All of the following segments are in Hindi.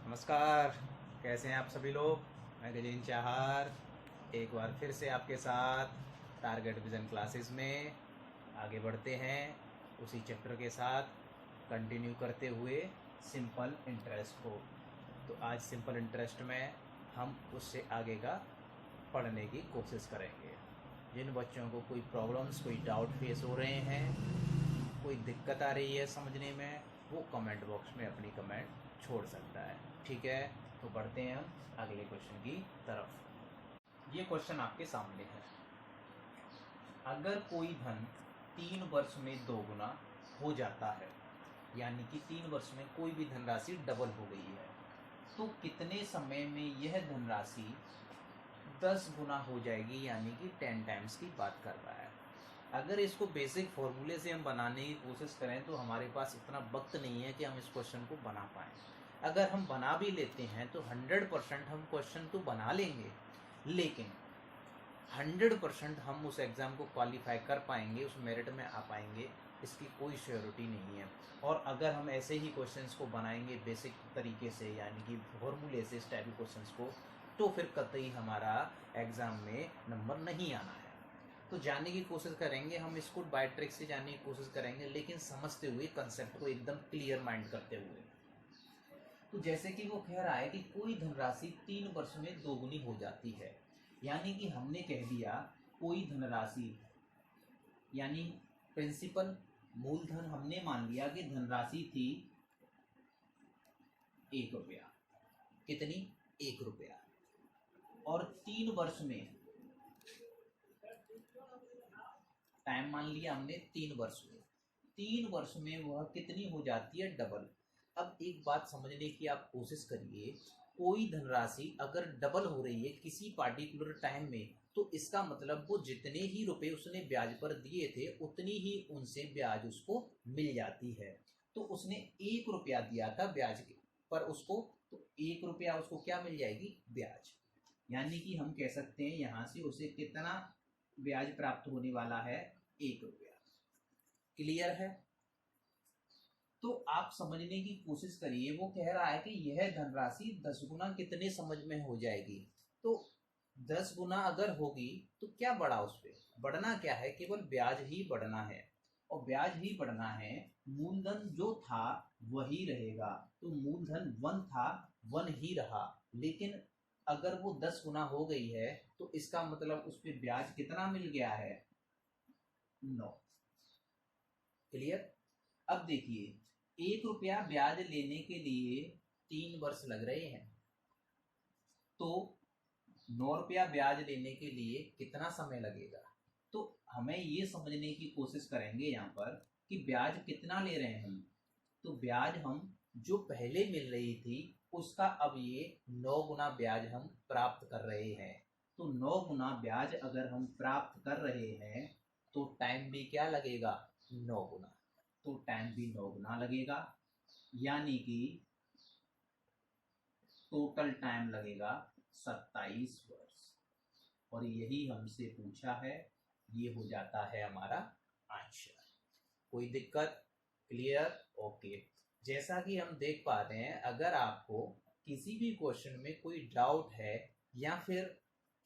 नमस्कार। कैसे हैं आप सभी लोग। मैं गजेंद्र चाहर एक बार फिर से आपके साथ टारगेट विजन क्लासेस में आगे बढ़ते हैं। उसी चैप्टर के साथ कंटिन्यू करते हुए सिंपल इंटरेस्ट को। तो आज सिंपल इंटरेस्ट में हम उससे आगे का पढ़ने की कोशिश करेंगे। जिन बच्चों को कोई प्रॉब्लम्स, कोई डाउट फेस हो रहे हैं, कोई दिक्कत आ रही है समझने में, वो कमेंट बॉक्स में अपनी कमेंट छोड़ सकता है। ठीक है, तो बढ़ते हैं हम अगले क्वेश्चन की तरफ। ये क्वेश्चन आपके सामने है। अगर कोई धन 3 वर्ष में 2 गुना हो जाता है, यानी कि 3 वर्ष में कोई भी धनराशि डबल हो गई है, तो कितने समय में यह धनराशि 10 गुना हो जाएगी, यानी कि 10 टाइम्स की बात कर रहा है। अगर इसको बेसिक फॉर्मूले से हम बनाने की कोशिश करें तो हमारे पास इतना वक्त नहीं है कि हम इस क्वेश्चन को बना पाएँ। अगर हम बना भी लेते हैं तो 100% हम क्वेश्चन तो बना लेंगे, लेकिन 100% हम उस एग्ज़ाम को क्वालिफाई कर पाएंगे, उस मेरिट में आ पाएंगे, इसकी कोई श्योरिटी नहीं है। और अगर हम ऐसे ही क्वेश्चंस को बनाएंगे बेसिक तरीके से, यानी कि फॉर्मूले से इस टाइप के क्वेश्चंस को, तो फिर कतई हमारा एग्ज़ाम में नंबर नहीं आना है। तो जानने की कोशिश करेंगे हम इसको, बाय ट्रिक से जानने की कोशिश करेंगे, लेकिन समझते हुए, कंसेप्ट को एकदम क्लियर माइंड करते हुए। तो जैसे कि वो कह रहा है कि कोई धनराशि 3 वर्ष में दोगुनी हो जाती है, यानी कि हमने कह दिया कोई धनराशि, यानी प्रिंसिपल मूलधन हमने मान लिया कि धनराशि थी 1 रुपया। कितनी? 1 रुपया। और 3 वर्ष में, टाइम मान लिया हमने 3 वर्ष में, 3 वर्ष में वह कितनी हो जाती है? डबल। अब एक बात समझने की आप कोशिश करिए, कोई धनराशि अगर डबल हो रही है किसी पार्टिकुलर टाइम में, तो इसका मतलब वो जितने ही रुपए उसने ब्याज पर दिए थे उतनी ही उनसे ब्याज उसको मिल जाती है। तो उसने 1 रुपया दिया था ब्याज पर उसको, तो 1 रुपया उसको क्या मिल जाएगी? ब्याज। यानी कि हम कह सकते हैं यहाँ से उसे कितना ब्याज प्राप्त होने वाला है? 1 रुपया। क्लियर है? तो आप समझने की कोशिश करिए, वो कह रहा है कि यह धनराशि 10 गुना कितने समय में हो जाएगी। तो 10 गुना अगर होगी तो क्या बढ़ा उस पर? बढ़ना क्या है? केवल ब्याज ही बढ़ना है, और ब्याज ही बढ़ना है। मूलधन जो था वही रहेगा, तो मूलधन 1 था, 1 ही रहा। लेकिन अगर वो 10 गुना हो गई है तो इसका मतलब उस पर ब्याज कितना मिल गया है? 9। क्लियर? अब देखिए, 1 रुपया ब्याज लेने के लिए 3 वर्ष लग रहे हैं, तो 9 रुपया ब्याज लेने के लिए कितना समय लगेगा? तो हमें ये समझने की कोशिश करेंगे यहाँ पर कि ब्याज कितना ले रहे हैं हम। तो ब्याज हम जो पहले मिल रही थी उसका अब ये 9 गुना ब्याज हम प्राप्त कर रहे हैं। तो 9 गुना ब्याज अगर हम प्राप्त कर रहे हैं तो टाइम भी क्या लगेगा? 9 गुना। तो टाइम भी 9 गुना लगेगा, यानी कि टोटल टाइम लगेगा 27 वर्ष। और यही हमसे पूछा है, ये हो जाता है हमारा आंसर। कोई दिक्कत? क्लियर? ओके। जैसा कि हम देख पा रहे हैं, अगर आपको किसी भी क्वेश्चन में कोई डाउट है या फिर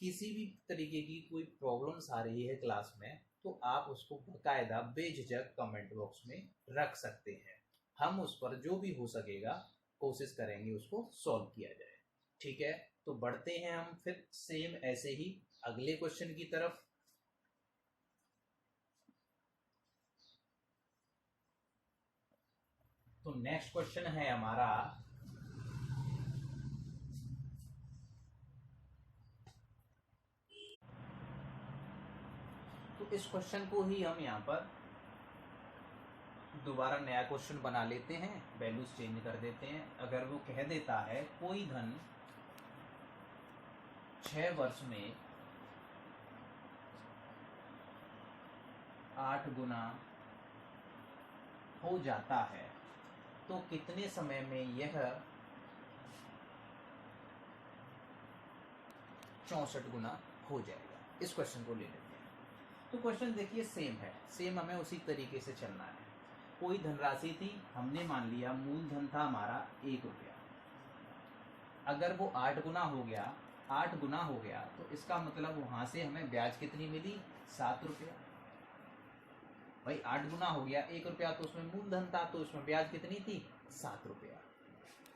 किसी भी तरीके की कोई प्रॉब्लम्स आ रही है क्लास में, तो आप उसको बाकायदा बेझिझक कमेंट बॉक्स में रख सकते हैं। हम उस पर जो भी हो सकेगा कोशिश करेंगे उसको सॉल्व किया जाए। ठीक है, तो बढ़ते हैं हम फिर सेम ऐसे ही अगले क्वेश्चन की तरफ। तो नेक्स्ट क्वेश्चन है हमारा, तो इस क्वेश्चन को ही हम यहाँ पर दोबारा नया क्वेश्चन बना लेते हैं, वैल्यूज चेंज कर देते हैं। अगर वो कह देता है कोई धन 6 वर्ष में 8 गुना हो जाता है, तो कितने समय में यह 64 गुना हो जाएगा? इस क्वेश्चन को ले लेते हैं। तो क्वेश्चन देखिए सेम है, सेम हमें उसी तरीके से चलना है। कोई धनराशि थी, हमने मान लिया मूलधन था हमारा 1 रुपया। अगर वो 8 गुना हो गया, 8 गुना हो गया, तो इसका मतलब वहाँ से हमें ब्याज कितनी मिली? 7 रुपया। भाई 8 गुना हो गया, 1 रुपया तो उसमें मूलधन था, तो उसमें ब्याज कितनी थी? 7 रुपया।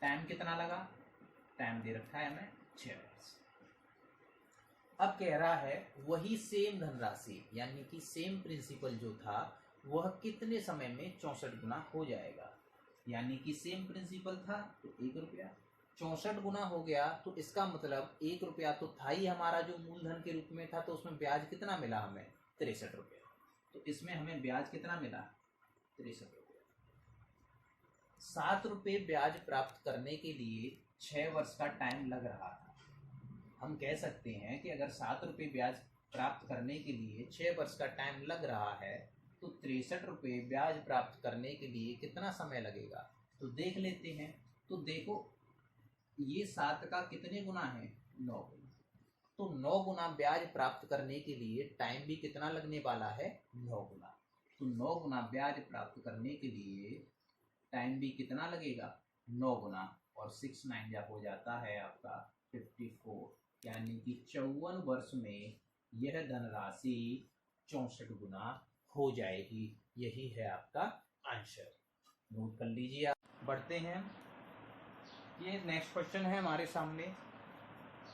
टाइम कितना लगा? टाइम दे रखा है हमें 6 वर्ष। अब कह रहा है वही सेम धनराशि यानी कि सेम प्रिंसिपल जो था वह कितने समय में 64 गुना हो जाएगा। यानी कि सेम प्रिंसिपल था तो 1 रुपया, 64 गुना हो गया तो इसका मतलब 1 रुपया तो था ही हमारा जो मूलधन के रूप में था, तो उसमें ब्याज कितना मिला हमें? 63 रुपया। तो इसमें हमें ब्याज कितना मिला? 63 रुपया। 7 रुपये ब्याज प्राप्त करने के लिए 6 वर्ष का टाइम लग रहा था। हम कह सकते हैं कि अगर 7 रुपये ब्याज प्राप्त करने के लिए 6 वर्ष का टाइम लग रहा है तो 63 रुपये ब्याज प्राप्त करने के लिए कितना समय लगेगा? तो देख लेते हैं। तो देखो ये 7 का कितने गुना है? 9 गुना। तो 9 गुना ब्याज प्राप्त करने के लिए टाइम भी कितना लगने वाला है? 9 गुना। तो 9 गुना ब्याज प्राप्त करने के लिए टाइम भी कितना लगेगा? 9 गुना। और 6 9 जा हो जाता है आपका 54, यानी कि 54 वर्ष में यह धनराशि 64 गुना हो जाएगी। यही है आपका आंसर। नोट कर लीजिए आप। बढ़ते हैं, ये नेक्स्ट क्वेश्चन है हमारे सामने।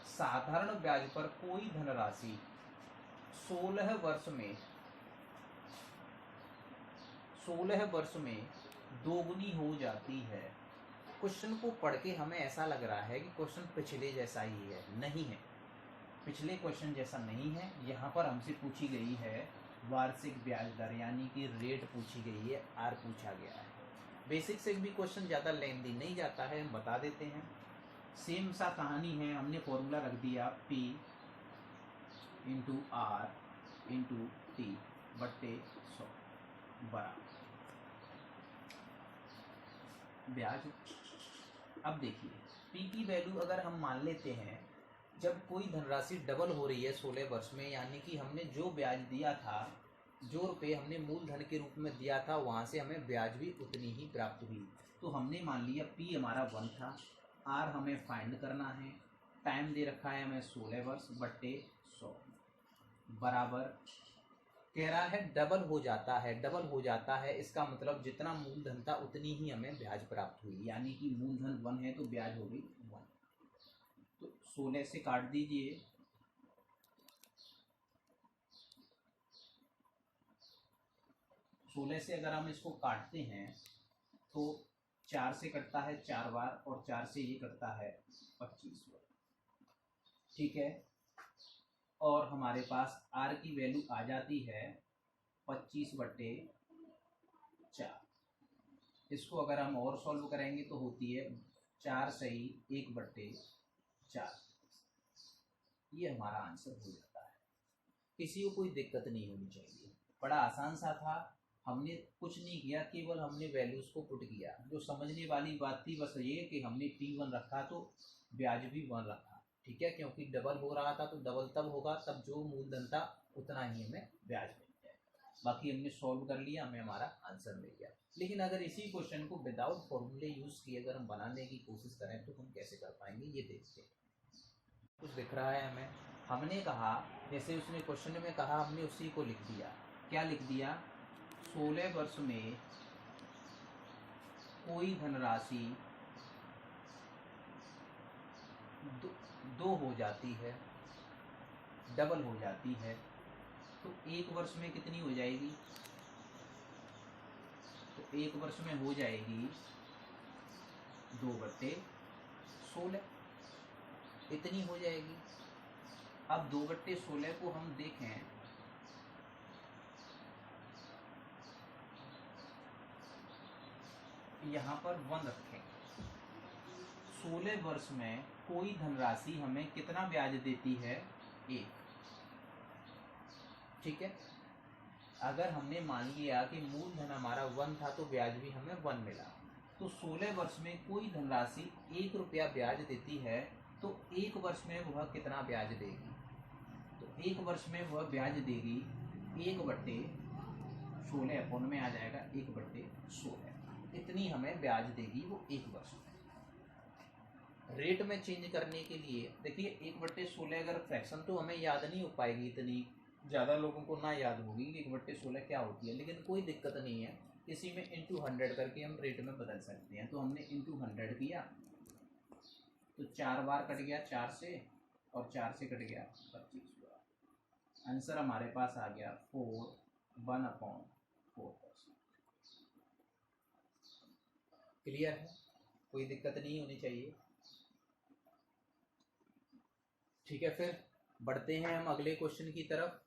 साधारण ब्याज पर कोई धनराशि 16 वर्ष में दोगुनी हो जाती है। क्वेश्चन को पढ़ के हमें ऐसा लग रहा है कि क्वेश्चन पिछले जैसा ही है। नहीं है, पिछले क्वेश्चन जैसा नहीं है। यहाँ पर हमसे पूछी गई है वार्षिक ब्याज दर यानी कि रेट पूछी गई है, आर पूछा गया है। बेसिक से भी क्वेश्चन ज़्यादा लेंथी नहीं जाता है, हम बता देते हैं। सेम सा कहानी है, हमने फॉर्मूला रख दिया P into R into T बट्टे 100 बराबर ब्याज। अब देखिए P की वैल्यू अगर हम मान लेते हैं, जब कोई धनराशि डबल हो रही है 16 वर्ष में, यानी कि हमने जो ब्याज दिया था, जो रुपये हमने मूलधन के रूप में दिया था, वहाँ से हमें ब्याज भी उतनी ही प्राप्त हुई। तो हमने मान लिया P हमारा 1 था, R हमें फाइंड करना है, टाइम दे रखा है हमें 16 वर्ष बट्टे 100 बराबर कह रहा है डबल हो जाता है। डबल हो जाता है इसका मतलब जितना मूलधन था उतनी ही हमें ब्याज प्राप्त हुई, यानी कि मूलधन 1 है तो ब्याज हो गई 1। तो 16 से काट दीजिए, सोलह से अगर हम इसको काटते हैं तो 4 से कटता है 4 बार और 4 से ये कटता है 25 बार। ठीक है, और हमारे पास R की वैल्यू आ जाती है 25 बट्टे 4। इसको अगर हम और सॉल्व करेंगे तो होती है 4 सही 1 बट्टे 4। ये हमारा आंसर हो जाता है। किसी को कोई दिक्कत नहीं होनी चाहिए, बड़ा आसान सा था। हमने कुछ नहीं किया, केवल हमने वैल्यूज को पुट किया। जो समझने वाली बात थी बस ये कि हमने P1 रखा तो ब्याज भी 1 रखा। ठीक है, क्योंकि डबल हो रहा था तो डबल तब होगा तब जो मूलधन था उतना ही हमें ब्याज मिल जाएगा। बाकी हमने सॉल्व कर लिया, हमें हमारा आंसर मिल गया। लेकिन अगर इसी क्वेश्चन को विदाउट फॉर्मूले यूज किए अगर हम बनाने की कोशिश करें तो हम कैसे कर पाएंगे, ये देखते हैं। कुछ दिख रहा है हमें। हमने कहा जैसे उसने क्वेश्चन में कहा, हमने उसी को लिख दिया। क्या लिख दिया? 16 वर्ष में कोई धनराशि दो हो जाती है, डबल हो जाती है, तो 1 वर्ष में कितनी हो जाएगी? तो 1 वर्ष में हो जाएगी 2/16, इतनी हो जाएगी। अब 2/16 को हम देखें, यहाँ पर 1 रखें। 16 वर्ष में कोई धनराशि हमें कितना ब्याज देती है? 1। ठीक है, अगर हमने मान लिया कि मूलधन हमारा 1 था तो ब्याज भी हमें 1 मिला, तो 16 वर्ष में कोई धनराशि 1 रुपया ब्याज देती है, तो 1 वर्ष में वह कितना ब्याज देगी? तो 1 वर्ष में वह ब्याज देगी 1/16 अपोन में आ जाएगा 1/16। इतनी हमें ब्याज देगी वो 1 वर्ष में। रेट में चेंज करने के लिए देखिए 1/16 अगर फ्रैक्शन तो हमें याद नहीं हो पाएगी, इतनी ज़्यादा लोगों को ना याद होगी कि 1/16 क्या होती है, लेकिन कोई दिक्कत नहीं है, इसी में इंटू 100 करके हम रेट में बदल सकते हैं। तो हमने इंटू 100 किया तो 4 बार कट गया 4 से, और 4 से कट गया 25 बार। आंसर हमारे पास आ गया 1/4%। क्लियर है, कोई दिक्कत नहीं होनी चाहिए। ठीक है, फिर बढ़ते हैं हम अगले क्वेश्चन की तरफ।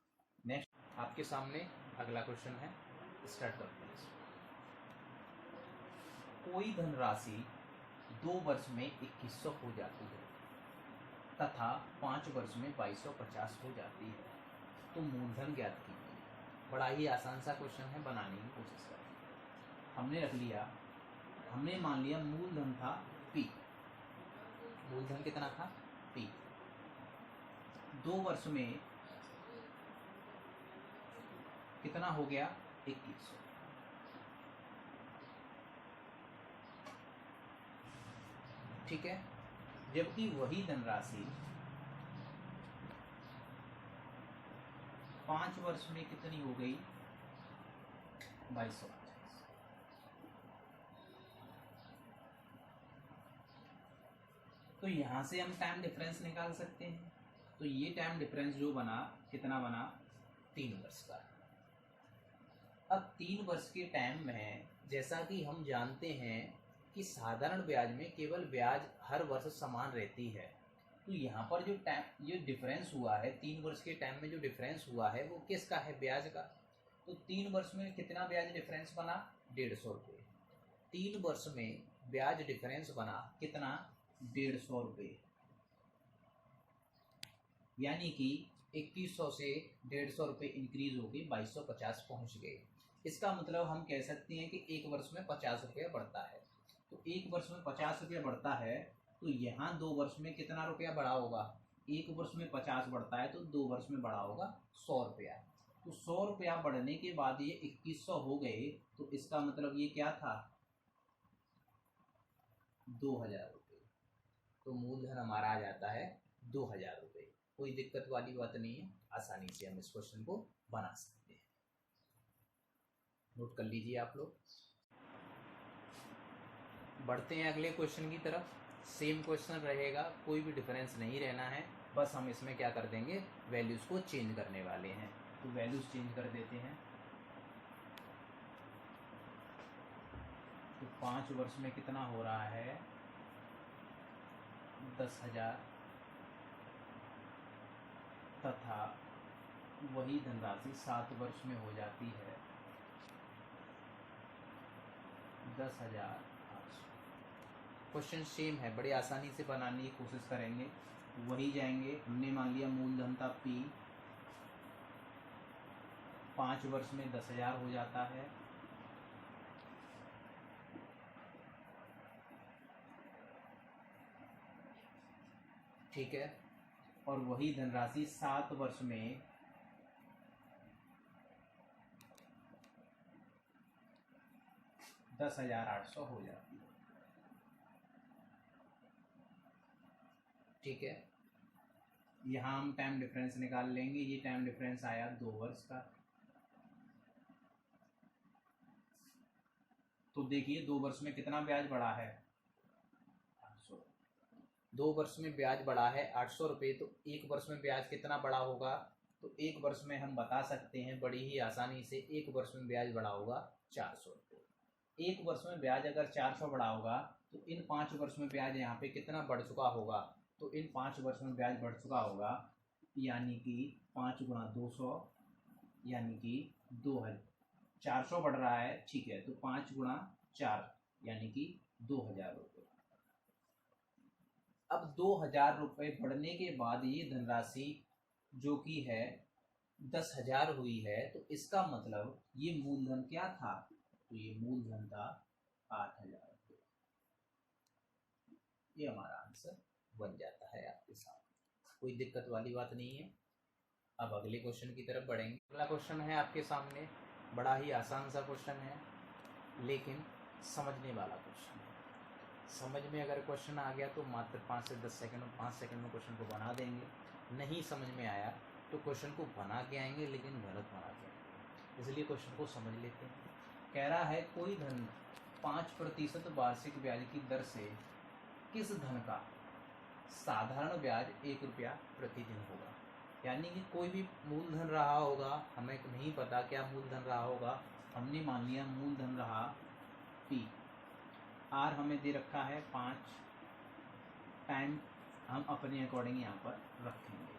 नेक्स्ट आपके सामने अगला क्वेश्चन है, स्टार्ट करते हैं। कोई धनराशि 2 वर्ष में 2100 हो जाती है तथा 5 वर्ष में 2250 हो जाती है, तो मूलधन ज्ञात कीजिए। बड़ा ही आसान सा क्वेश्चन है, बनाने की कोशिश करें। हमने रख लिया, हमने मान लिया मूलधन था P। मूलधन कितना था P। 2 वर्ष में कितना हो गया 2100। ठीक है, जबकि वही धनराशि 5 वर्ष में कितनी हो गई 2250। तो यहां से हम टाइम डिफरेंस निकाल सकते हैं। तो ये टाइम डिफरेंस जो बना कितना बना 3 वर्ष का। अब 3 वर्ष के टाइम में जैसा कि हम जानते हैं कि साधारण ब्याज में केवल ब्याज हर वर्ष समान रहती है, तो यहाँ पर जो टाइम ये डिफरेंस हुआ है 3 वर्ष के टाइम में जो डिफरेंस हुआ है वो किसका है, ब्याज का। तो 3 वर्ष में कितना ब्याज डिफरेंस बना 150 रुपये। 3 वर्ष में ब्याज डिफरेंस बना कितना 150 रुपये, यानी कि 2100 से 150 रुपये इंक्रीज हो गई 2250 पहुँच गए। इसका मतलब हम कह सकते हैं कि 1 वर्ष में 50 रुपया बढ़ता है। तो 1 वर्ष में 50 रुपया बढ़ता है, तो यहाँ 2 वर्ष में कितना रुपया बढ़ा होगा, 1 वर्ष में 50 बढ़ता है तो 2 वर्ष में बढ़ा होगा 100 रुपया। तो 100 रुपया बढ़ने के बाद ये 2100 हो गए, तो इसका मतलब ये क्या था 2000 रुपये। तो मूलधन हमारा आ जाता है 2000 रुपये। कोई दिक्कत वाली बात नहीं है, आसानी से हम इस क्वेश्चन को बना सकते हैं। नोट कर लीजिए आप लोग। बढ़ते हैं अगले क्वेश्चन की तरफ। सेम क्वेश्चन रहेगा, कोई भी डिफरेंस नहीं रहना है, बस हम इसमें क्या कर देंगे वैल्यूज़ को चेंज करने वाले हैं। तो वैल्यूज़ चेंज कर देते हैं। तो 5 वर्ष में कितना हो रहा है 10,000 तथा वही धनराशि 7 वर्ष में हो जाती है 10,800। क्वेश्चन सेम है, बड़ी आसानी से बनाने की कोशिश करेंगे। वही जाएंगे, हमने मान लिया मूलधन था P, 5 वर्ष में 10,000 हो जाता है, ठीक है, और वही धनराशि 7 वर्ष में 10,800 हो जाती है। ठीक है, यहाँ हम टाइम डिफरेंस निकाल लेंगे। ये टाइम डिफरेंस आया 2 वर्ष का। तो देखिए 2 वर्ष में कितना ब्याज बढ़ा है 800। 2 वर्ष में ब्याज बढ़ा है 800 रुपये। तो 1 वर्ष में ब्याज कितना बढ़ा होगा, तो 1 वर्ष में हम बता सकते हैं बड़ी ही आसानी से, 1 वर्ष में ब्याज बढ़ा होगा 400 रुपये। 1 वर्ष में ब्याज अगर 400 बढ़ा होगा तो इन 5 वर्ष में ब्याज यहाँ पे कितना बढ़ चुका होगा, तो इन 5 वर्ष में ब्याज बढ़ चुका होगा, यानी कि 5 गुणा 200 यानी कि 2000। 400 बढ़ रहा है, ठीक है, तो 5 गुणा 4 यानी कि 2000 रुपये। अब 2000 रुपये बढ़ने के बाद ये धनराशि जो कि है 10,000 हुई है, तो इसका मतलब ये मूलधन क्या था, तो ये मूलधन था 8,000 रुपये। ये हमारा आंसर बन जाता है आपके साथ, कोई दिक्कत वाली बात नहीं है। अब अगले क्वेश्चन की तरफ बढ़ेंगे। अगला क्वेश्चन है आपके सामने, बड़ा ही आसान सा क्वेश्चन है लेकिन समझने वाला क्वेश्चन है। समझ में अगर क्वेश्चन आ गया तो मात्र 5 से 10 सेकंड में 5 सेकंड में क्वेश्चन को बना देंगे। नहीं समझ में आया तो क्वेश्चन को बना के आएंगे, लेकिन गलत बना के आएंगे। इसलिए क्वेश्चन को समझ लेते हैं। कह रहा है कोई धन 5% वार्षिक ब्याज की दर से किस धन का साधारण ब्याज 1 रुपया प्रतिदिन होगा। यानी कि कोई भी मूलधन रहा होगा, हमें नहीं पता क्या मूलधन रहा होगा, हमने मान लिया मूलधन रहा P, R हमें दे रखा है 5, टाइम हम अपने अकॉर्डिंग यहाँ पर रखेंगे।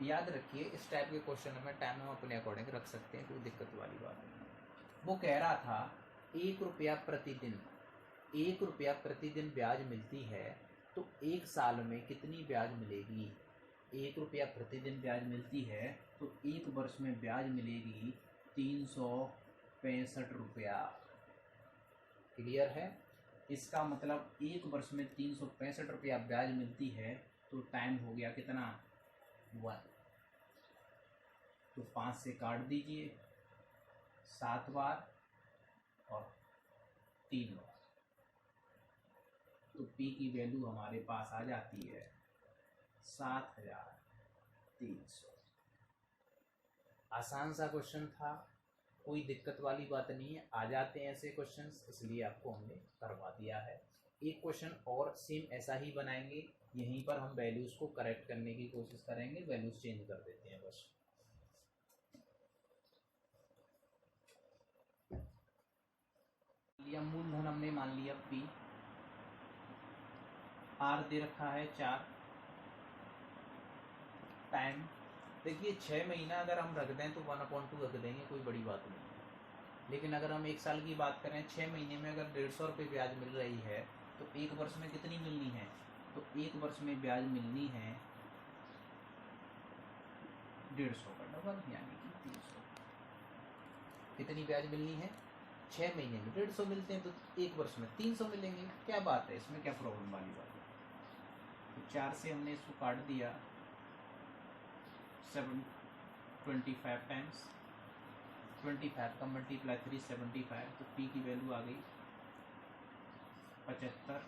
याद रखिए इस टाइप के क्वेश्चन में टाइम हम अपने अकॉर्डिंग रख सकते हैं, कोई दिक्कत वाली बात नहीं। वो कह रहा था 1 रुपया प्रतिदिन, 1 रुपया प्रतिदिन ब्याज मिलती है तो 1 साल में कितनी ब्याज मिलेगी। 1 रुपया प्रतिदिन ब्याज मिलती है तो 1 वर्ष में ब्याज मिलेगी 365 रुपया। क्लियर है। इसका मतलब 1 वर्ष में 365 रुपया ब्याज मिलती है तो टाइम हो गया कितना 1। तो 5 से काट दीजिए, 7 बार और 3 बार, तो P की वैल्यू हमारे पास आ जाती है 7300। आसान सा क्वेश्चन था, कोई दिक्कत वाली बात नहीं है, आ जाते हैं ऐसे क्वेश्चंस, इसलिए आपको हमने करवा दिया है। एक क्वेश्चन और सेम ऐसा ही बनाएंगे, यहीं पर हम वैल्यूज़ को करेक्ट करने की कोशिश करेंगे, वैल्यूज़ चेंज कर देते हैं बस। लिया मूलधन हमने मान लिया P, R दे रखा है 4, टाइम देखिए 6 महीना अगर हम रख दें तो 1/2 रख देंगे, कोई बड़ी बात नहीं है। लेकिन अगर हम 1 साल की बात करें, 6 महीने में अगर 150 रुपये ब्याज मिल रही है तो 1 वर्ष में कितनी मिलनी है, तो 1 वर्ष में ब्याज मिलनी है 150 का डबल, यानी कि 300। कितनी ब्याज मिलनी है, 6 महीने में 150 मिलते हैं तो 1 वर्ष में 300 मिलेंगे। क्या बात है, इसमें क्या प्रॉब्लम वाली बात है। तो 4 से हमने इसको काट दिया, 725 टाइम्स 25 का मल्टीप्लाई 375, तो P की वैल्यू आ गई 75।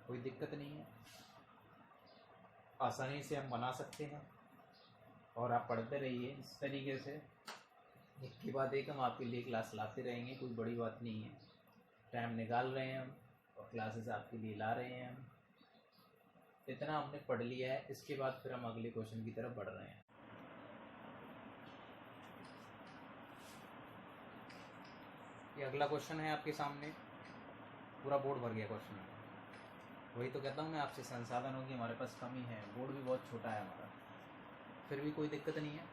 कोई दिक्कत नहीं है, आसानी से हम बना सकते हैं। और आप पढ़ते रहिए इस तरीके से, एक के बाद एक हम आपके लिए क्लास लाते रहेंगे, कोई बड़ी बात नहीं है। टाइम निकाल रहे हैं हम और क्लासेस आपके लिए ला रहे हैं हम। इतना हमने पढ़ लिया है, इसके बाद फिर हम अगले क्वेश्चन की तरफ बढ़ रहे हैं। ये अगला क्वेश्चन है आपके सामने, पूरा बोर्ड भर गया क्वेश्चन है। वही तो कहता हूँ मैं आपसे, संसाधनों की हमारे पास कमी है, बोर्ड भी बहुत छोटा है हमारा, फिर भी कोई दिक्कत नहीं है,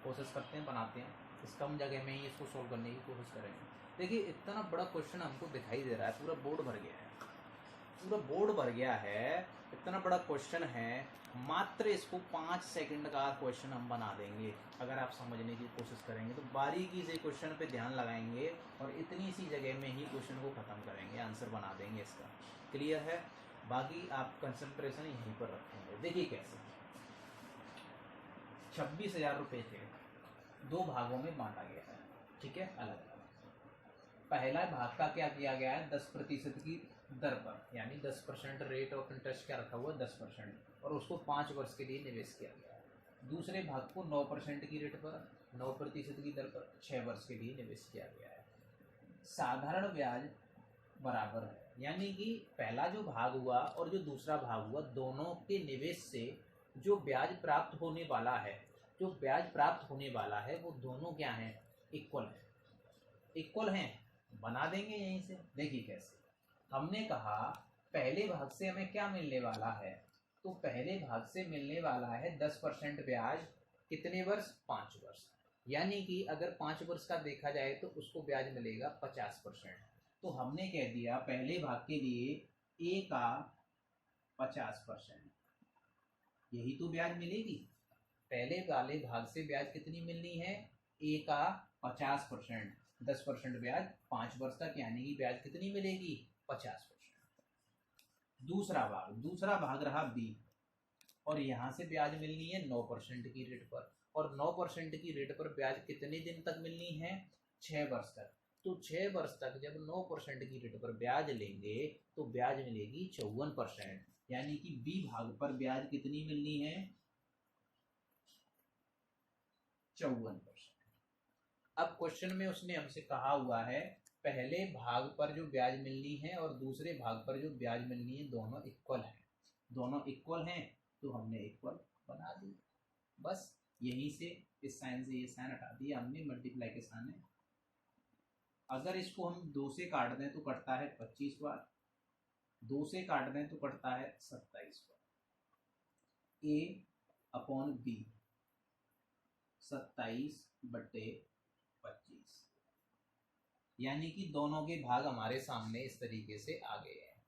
कोशिश करते हैं, बनाते हैं। इस कम जगह में ही इसको सोल्व करने की कोशिश करेंगे। देखिए इतना बड़ा क्वेश्चन हमको दिखाई दे रहा है, पूरा बोर्ड भर गया है, पूरा बोर्ड भर गया है, इतना बड़ा क्वेश्चन है। मात्र इसको 5 सेकंड का क्वेश्चन हम बना देंगे अगर आप समझने की कोशिश करेंगे तो। बारीकी से क्वेश्चन पे ध्यान लगाएंगे और इतनी सी जगह में ही क्वेश्चन को ख़त्म करेंगे, आंसर बना देंगे इसका। क्लियर है। बाकी आप कंसंट्रेशन यहीं पर रखेंगे। देखिए कैसे 26,000 रुपये थे, 2 भागों में बांटा गया है, ठीक है, अलग अलग। पहला भाग का क्या किया गया है, 10% की दर पर, यानी 10% रेट ऑफ इंटरेस्ट क्या रखा हुआ, 10%, और उसको 5 वर्ष के लिए निवेश किया गया है। दूसरे भाग को 9% की रेट पर, 9% की दर पर 6 वर्ष के लिए निवेश किया गया है। साधारण ब्याज बराबर है, यानी कि पहला जो भाग हुआ और जो दूसरा भाग हुआ, दोनों के निवेश से जो ब्याज प्राप्त होने वाला है, जो ब्याज प्राप्त होने वाला है वो दोनों क्या हैं, इक्वल है, इक्वल हैं। बना देंगे यहीं से। देखिए कैसे, हमने कहा पहले भाग से हमें क्या मिलने वाला है, तो पहले भाग से मिलने वाला है 10% ब्याज, कितने वर्ष, 5 वर्ष, यानी कि अगर 5 वर्ष का देखा जाए तो उसको ब्याज मिलेगा 50%। तो हमने कह दिया पहले भाग के लिए A का 50%, यही तो ब्याज मिलेगी। पहले वाले भाग से ब्याज कितनी मिलनी है, A का 50%, 10% ब्याज 5 वर्ष तक, यानी कि ब्याज कितनी मिलेगी, 50%। दूसरा भाग रहा B, और यहाँ से ब्याज मिलनी है 9% की रेट पर, और 9% की रेट पर ब्याज कितने दिन तक मिलनी है? 6 वर्ष तक। तो 6 वर्ष तक जब 9% की रेट पर ब्याज लेंगे तो ब्याज मिलेगी 54%, यानी कि बी भाग पर ब्याज कितनी मिलनी है? 54%। अब क्वेश्चन में उसने हमसे कहा हुआ है पहले भाग पर जो ब्याज मिलनी है और दूसरे भाग पर जो ब्याज मिलनी है दोनों इक्वल हैं। दोनों इक्वल हैं तो हमने इक्वल बना दी। बस यहीं से इस साइन से ये साइन हटा दिया हमने, मल्टीप्लाई के सामने। अगर इसको हम 2 से काट दें तो कटता है 25 बार, 2 से काट दें तो कटता है 27 बार। A अपॉन B 27/25, यानी कि दोनों के भाग हमारे सामने इस तरीके से आ गए हैं।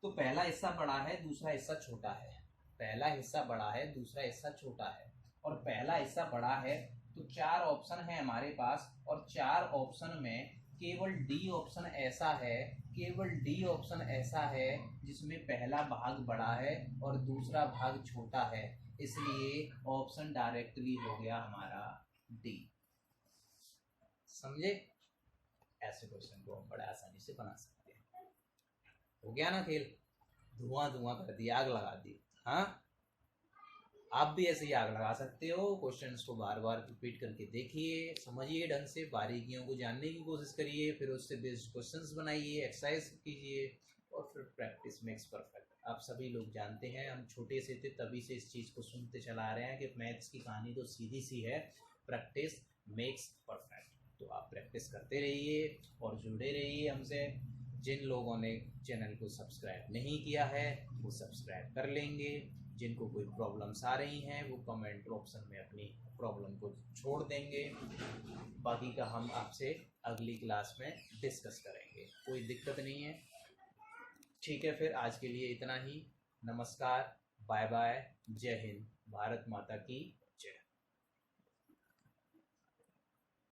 तो पहला हिस्सा बड़ा है, दूसरा हिस्सा छोटा है। पहला हिस्सा बड़ा है, दूसरा हिस्सा छोटा है। और पहला हिस्सा बड़ा है तो 4 ऑप्शन है हमारे पास, और 4 ऑप्शन में केवल डी ऑप्शन ऐसा है, केवल डी ऑप्शन ऐसा है जिसमें पहला भाग बड़ा है और दूसरा भाग छोटा है, इसलिए ऑप्शन डायरेक्टली हो गया हमारा डी। समझे? ऐसे क्वेश्चन को हम बड़े आसानी से बना सकते हैं। हो गया ना खेल? धुआं धुआं कर दिया, आग लगा दी। हाँ, आप भी ऐसे ही आग लगा सकते हो। क्वेश्चंस को बार बार रिपीट करके देखिए, समझिए ढंग से, बारीकियों को जानने की कोशिश करिए, फिर उससे बेस्ड क्वेश्चंस बनाइए, एक्सरसाइज कीजिए, और फिर प्रैक्टिस मेक्स परफेक्ट। आप सभी लोग जानते हैं, हम छोटे से थे तभी से इस चीज़ को सुनते चला आ रहे हैं कि मैथ्स की कहानी तो सीधी सी है, प्रैक्टिस मेक्स परफेक्ट। तो आप प्रैक्टिस करते रहिए और जुड़े रहिए हमसे। जिन लोगों ने चैनल को सब्सक्राइब नहीं किया है वो सब्सक्राइब कर लेंगे। जिनको कोई प्रॉब्लम्स आ रही हैं वो कमेंट ऑप्शन में अपनी प्रॉब्लम को छोड़ देंगे। बाकी का हम आपसे अगली क्लास में डिस्कस करेंगे, कोई दिक्कत नहीं है। ठीक है, फिर आज के लिए इतना ही। नमस्कार, बाय बाय, जय हिंद, भारत माता की